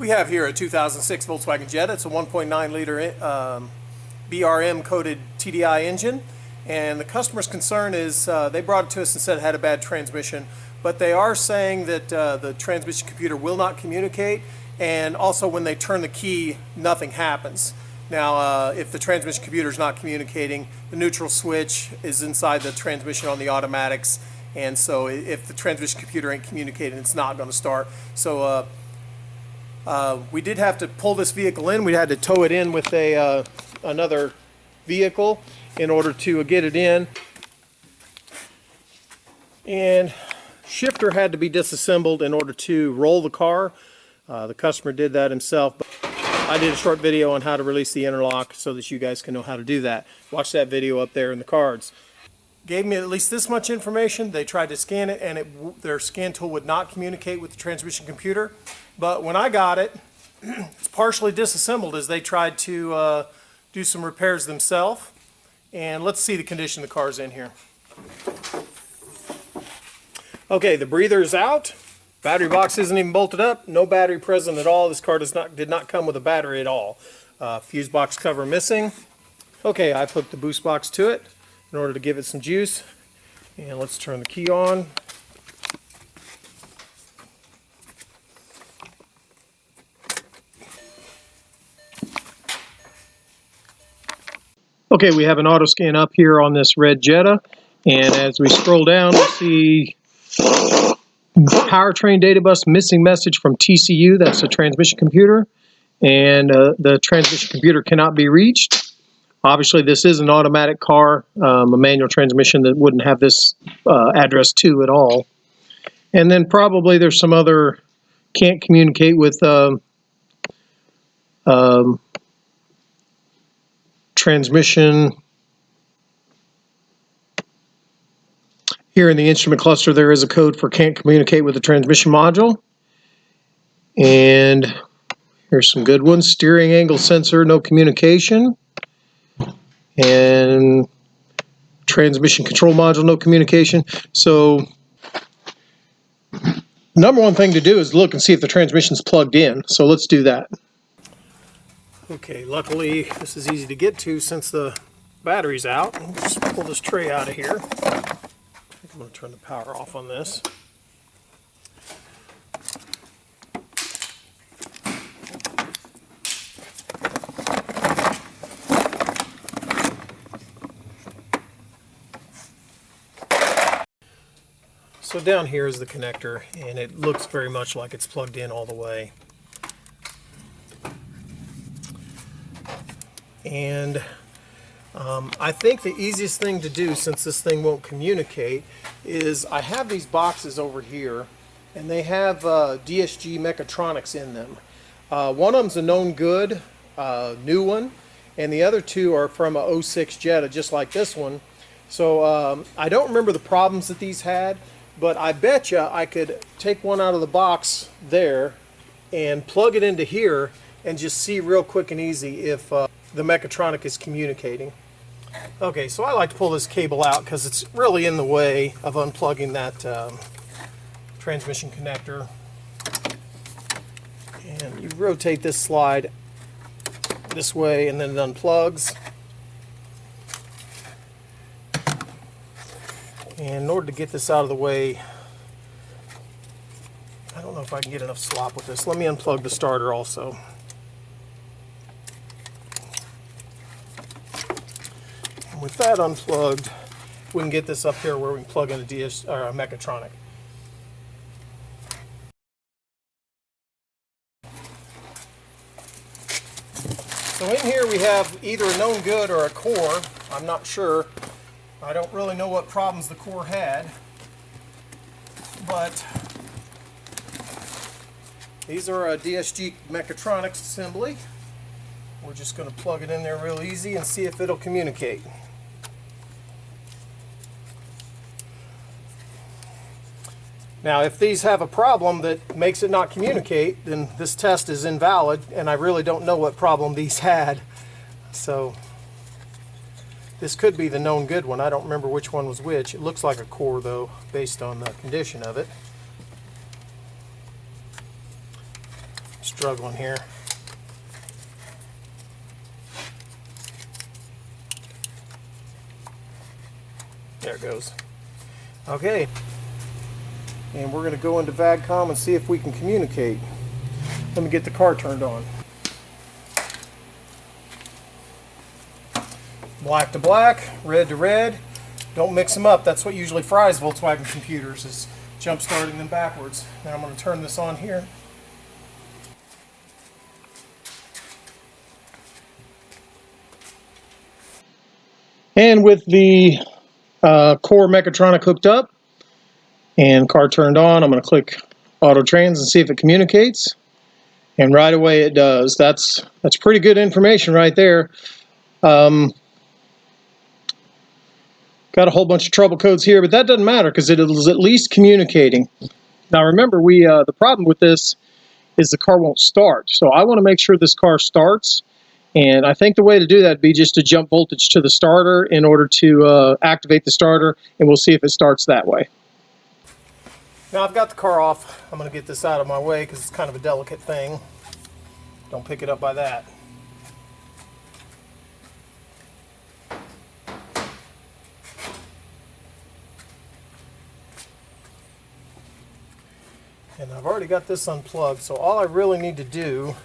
We have here a 2006 Volkswagen Jetta. It's a 1.9 liter BRM coated TDI engine, and the customer's concern is they brought it to us and said it had a bad transmission, but they are saying that the transmission computer will not communicate, and also when they turn the key, nothing happens. Now, if the transmission computer is not communicating, the neutral switch is inside the transmission on the automatics, and so if the transmission computer ain't communicating, it's not going to start. So we did have to pull this vehicle in. We had to tow it in with another vehicle in order to get it in. And shifter had to be disassembled in order to roll the car. The customer did that himself. But I did a short video on how to release the interlock so that you guys can know how to do that. Watch that video up there in the cards. Gave me at least this much information. They tried to scan it, and their scan tool would not communicate with the transmission computer. But when I got it, it's partially disassembled as they tried to do some repairs themselves. And let's see the condition the car's in here. Okay, the breather is out. Battery box isn't even bolted up. No battery present at all. This car did not come with a battery at all. Fuse box cover missing. Okay, I've hooked the boost box to it in order to give it some juice. And let's turn the key on. Okay, we have an auto scan up here on this red Jetta, and as we scroll down, we see powertrain data bus missing message from TCU. That's the transmission computer, and the transmission computer cannot be reached. Obviously, this is an automatic car, a manual transmission that wouldn't have this address to at all. And then probably there's some other can't communicate with transmission. Here in the instrument cluster, there is a code for can't communicate with the transmission module. And here's some good ones. Steering angle sensor, no communication. And transmission control module, no communication. So number one thing to do is look and see if the transmission's plugged in. So let's do that. Okay, luckily this is easy to get to since the battery's out. I'll just pull this tray out of here. I'm going to turn the power off on this. So down here is the connector, and it looks very much like it's plugged in all the way. And I think the easiest thing to do, since this thing won't communicate, is I have these boxes over here, and they have DSG mechatronics in them. One of them's a known good, new one, and the other two are from a 06 Jetta, just like this one. So I don't remember the problems that these had, but I bet you I could take one out of the box there and plug it into here and just see real quick and easy if the mechatronic is communicating. Okay, so I like to pull this cable out because it's really in the way of unplugging that transmission connector. And you rotate this slide this way and then it unplugs. And in order to get this out of the way, I don't know if I can get enough slop with this. Let me unplug the starter also. And with that unplugged, we can get this up here where we can plug in a mechatronic. So in here we have either a known good or a core. I'm not sure. I don't really know what problems the core had, but these are a DSG mechatronics assembly. We're just going to plug it in there real easy and see if it'll communicate. Now, if these have a problem that makes it not communicate, then this test is invalid, and I really don't know what problem these had. So this could be the known good one. I don't remember which one was which. It looks like a core, though, based on the condition of it. struggling here. There it goes. Okay. And we're going to go into VAGCOM and see if we can communicate. Let me get the car turned on. Black to black, red to red. Don't mix them up. That's what usually fries Volkswagen computers, is jump starting them backwards. Now I'm going to turn this on here. And with the core mechatronic hooked up and car turned on, I'm going to click auto trans and see if it communicates. And right away it does. That's pretty good information right there. Got a whole bunch of trouble codes here, but that doesn't matter because it is at least communicating. Now remember, the problem with this is the car won't start. So I want to make sure this car starts. And I think the way to do that would be just to jump voltage to the starter in order to activate the starter, and we'll see if it starts that way. Now I've got the car off. I'm going to get this out of my way because it's kind of a delicate thing. Don't pick it up by that. And I've already got this unplugged, so all I really need to do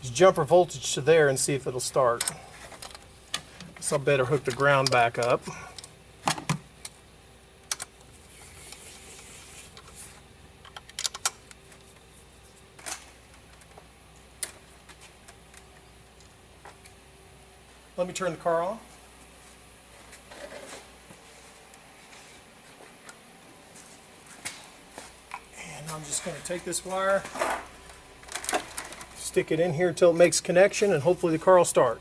is jumper voltage to there and see if it'll start. So I better hook the ground back up. Let me turn the car on. And I'm just going to take this wire, stick it in here until it makes connection, and hopefully the car will start.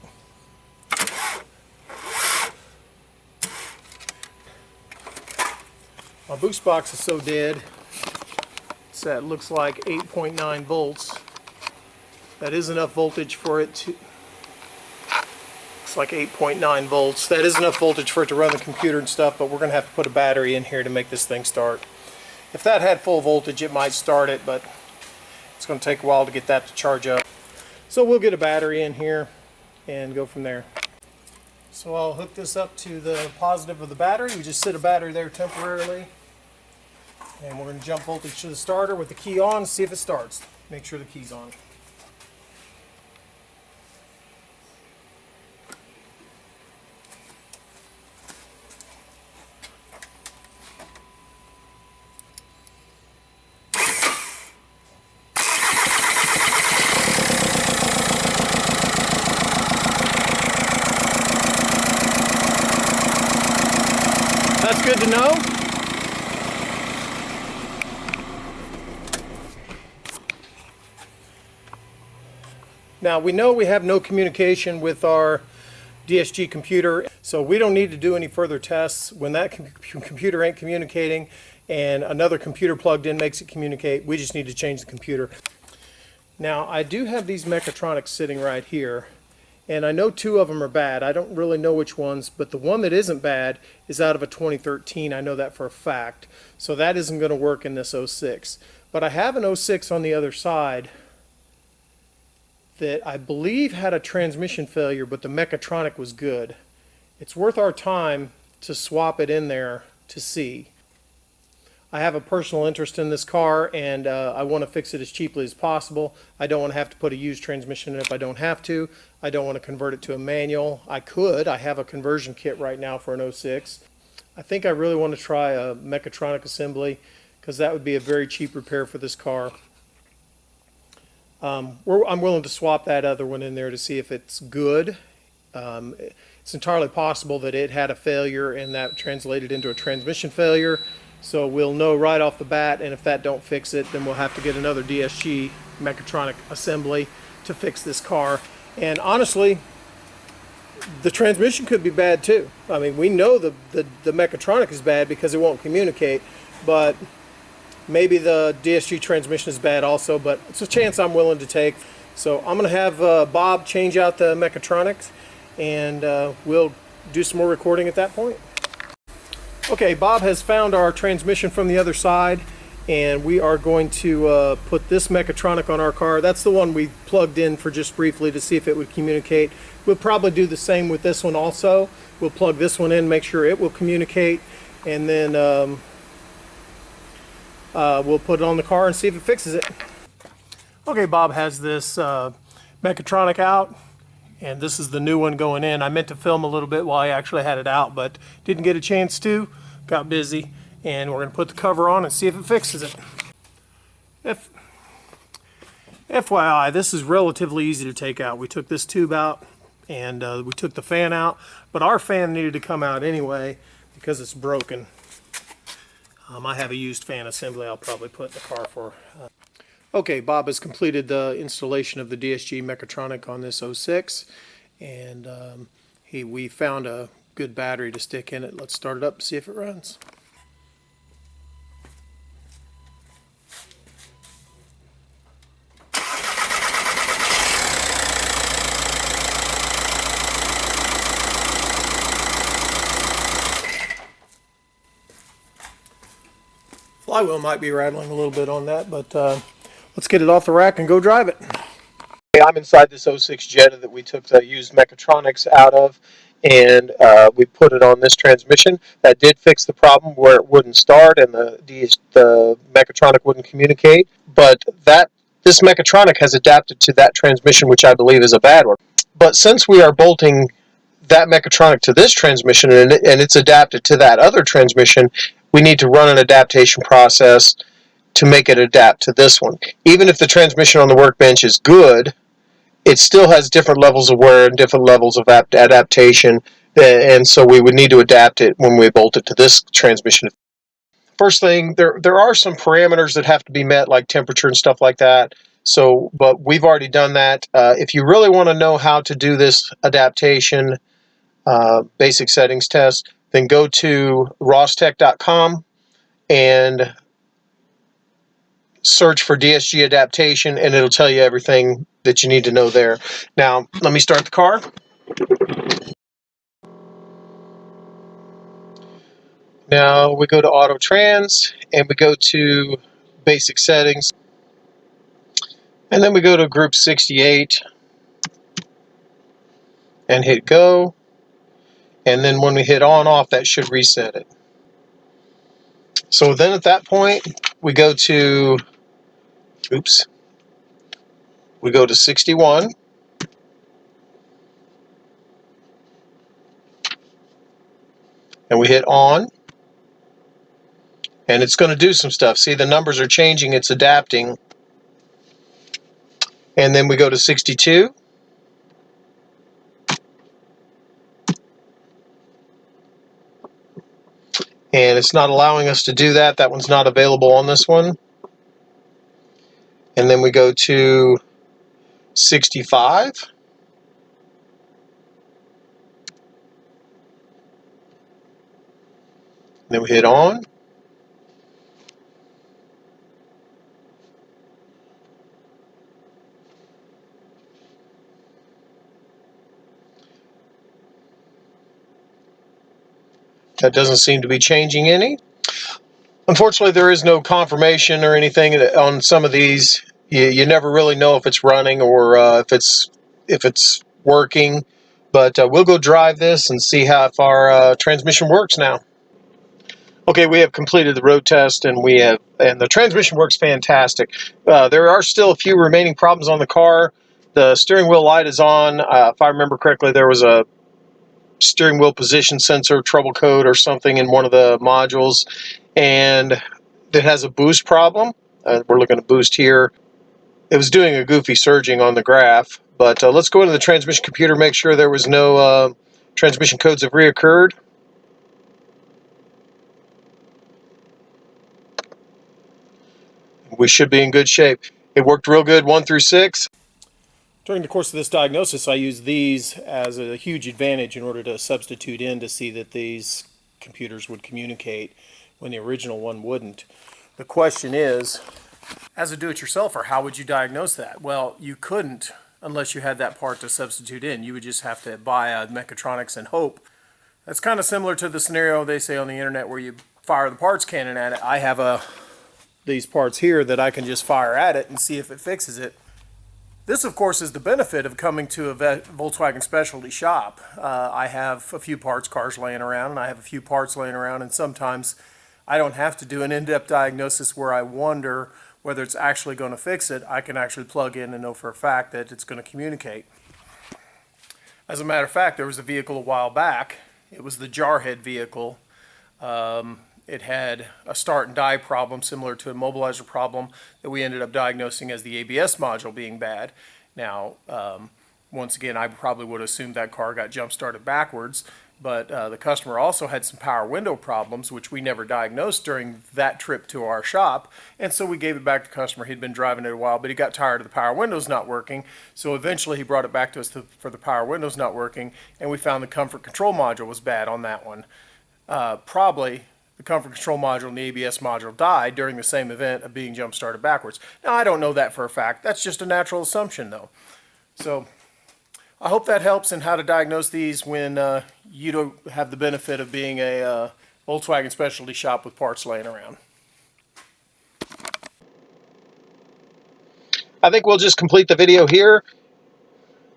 My boost box is so dead, so it looks like 8.9 volts. That is enough voltage for it to... It's like 8.9 volts. That is enough voltage for it to run the computer and stuff, but we're going to have to put a battery in here to make this thing start. If that had full voltage, it might start it, but it's going to take a while to get that to charge up. So we'll get a battery in here and go from there. So I'll hook this up to the positive of the battery. We just sit a battery there temporarily. And we're going to jump voltage to the starter with the key on, see if it starts. Make sure the key's on. That's good to know. Now we know we have no communication with our DSG computer, so we don't need to do any further tests. When that computer ain't communicating and another computer plugged in makes it communicate, we just need to change the computer. Now I do have these mechatronics sitting right here, and I know two of them are bad. I don't really know which ones, but the one that isn't bad is out of a 2013. I know that for a fact. So that isn't going to work in this 06. But I have an 06 on the other side that I believe had a transmission failure, but the mechatronic was good. It's worth our time to swap it in there to see. I have a personal interest in this car, and I want to fix it as cheaply as possible. I don't want to have to put a used transmission in if I don't have to. I don't want to convert it to a manual. I could. I have a conversion kit right now for an 06. I think I really want to try a mechatronic assembly because that would be a very cheap repair for this car. I'm willing to swap that other one in there to see if it's good. It's entirely possible that it had a failure and that translated into a transmission failure. So we'll know right off the bat, and if that don't fix it, then we'll have to get another DSG mechatronic assembly to fix this car. And honestly, the transmission could be bad too. I mean, we know the mechatronic is bad because it won't communicate, but maybe the DSG transmission is bad also, but it's a chance I'm willing to take. So I'm going to have Bob change out the mechatronics, and we'll do some more recording at that point. Okay, Bob has found our transmission from the other side, and we are going to put this mechatronic on our car. That's the one we plugged in for just briefly to see if it would communicate. We'll probably do the same with this one also. We'll plug this one in, make sure it will communicate, and then we'll put it on the car and see if it fixes it. Okay, Bob has this mechatronic out, and this is the new one going in. I meant to film a little bit while I actually had it out, but didn't get a chance to. Got busy, and we're going to put the cover on and see if it fixes it. FYI, this is relatively easy to take out. We took this tube out, and we took the fan out, but our fan needed to come out anyway because it's broken. I have a used fan assembly I'll probably put in the car for. Okay, Bob has completed the installation of the DSG mechatronic on this 06, and we found a good battery to stick in it. Let's start it up and see if it runs. Flywheel might be rattling a little bit on that, but let's get it off the rack and go drive it. I'm inside this 06 Jetta that we took the used mechatronics out of, and we put it on this transmission. That did fix the problem where it wouldn't start and the mechatronic wouldn't communicate, but this mechatronic has adapted to that transmission, which I believe is a bad one. But since we are bolting that mechatronic to this transmission and it's adapted to that other transmission, we need to run an adaptation process to make it adapt to this one. Even if the transmission on the workbench is good, it still has different levels of wear and different levels of adaptation, and so we would need to adapt it when we bolt it to this transmission. First thing, there are some parameters that have to be met, like temperature and stuff like that. So, but we've already done that. If you really want to know how to do this adaptation basic settings test, then go to rostech.com and search for DSG adaptation, and it'll tell you everything that you need to know there. Now, let me start the car. Now we go to Auto Trans, and we go to Basic Settings, and then we go to Group 68, and hit Go, and then when we hit On/Off, that should reset it. So then at that point, we go to, we go to 61, and we hit On, and it's going to do some stuff. See, the numbers are changing, it's adapting. And then we go to 62, and it's not allowing us to do that. That one's not available on this one. And then we go to 65, then we hit On, that doesn't seem to be changing any. Unfortunately, there is no confirmation or anything on some of these. You never really know if it's running or if it's working. But we'll go drive this and see how if our transmission works now. Okay, we have completed the road test, and the transmission works fantastic. There are still a few remaining problems on the car. The steering wheel light is on. If I remember correctly, there was a steering wheel position sensor trouble code or something in one of the modules, and it has a boost problem. We're looking at boost here. It was doing a goofy surging on the graph, but let's go into the transmission computer, make sure there was no transmission codes have reoccurred. We should be in good shape. It worked real good, 1 through 6. During the course of this diagnosis, I used these as a huge advantage in order to substitute in to see that these computers would communicate when the original one wouldn't. The question is, as a do-it-yourselfer, how would you diagnose that? Well, you couldn't unless you had that part to substitute in. You would just have to buy a mechatronics and hope. That's kind of similar to the scenario they say on the internet where you fire the parts cannon at it. I have these parts here that I can just fire at it and see if it fixes it. This, of course, is the benefit of coming to a Volkswagen specialty shop. I have a few parts cars laying around, and I have a few parts laying around, and sometimes I don't have to do an in-depth diagnosis where I wonder whether it's actually going to fix it. I can actually plug in and know for a fact that it's going to communicate. As a matter of fact, there was a vehicle a while back. It was the Jarhead vehicle. It had a start and die problem similar to a mobilizer problem that we ended up diagnosing as the ABS module being bad. Now, once again, I probably would assume that car got jump started backwards, but the customer also had some power window problems, which we never diagnosed during that trip to our shop, and so we gave it back to the customer. He'd been driving it a while, but he got tired of the power windows not working, so eventually he brought it back to us for the power windows not working, and we found the comfort control module was bad on that one. Probably the comfort control module and the ABS module died during the same event of being jump started backwards. Now, I don't know that for a fact. That's just a natural assumption, though. So I hope that helps in how to diagnose these when you don't have the benefit of being a Volkswagen specialty shop with parts laying around. I think we'll just complete the video here.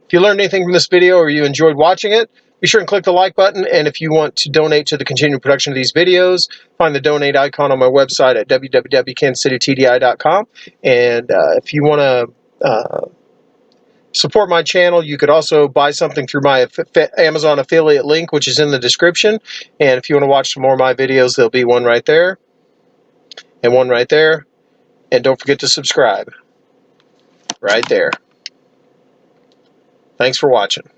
If you learned anything from this video or you enjoyed watching it, be sure and click the like button, and if you want to donate to the continued production of these videos, find the donate icon on my website at www.kansascitytdi.com. And if you want to support my channel, you could also buy something through my Amazon affiliate link, which is in the description. And if you want to watch some more of my videos, there'll be one right there and one right there. And don't forget to subscribe right there. Thanks for watching.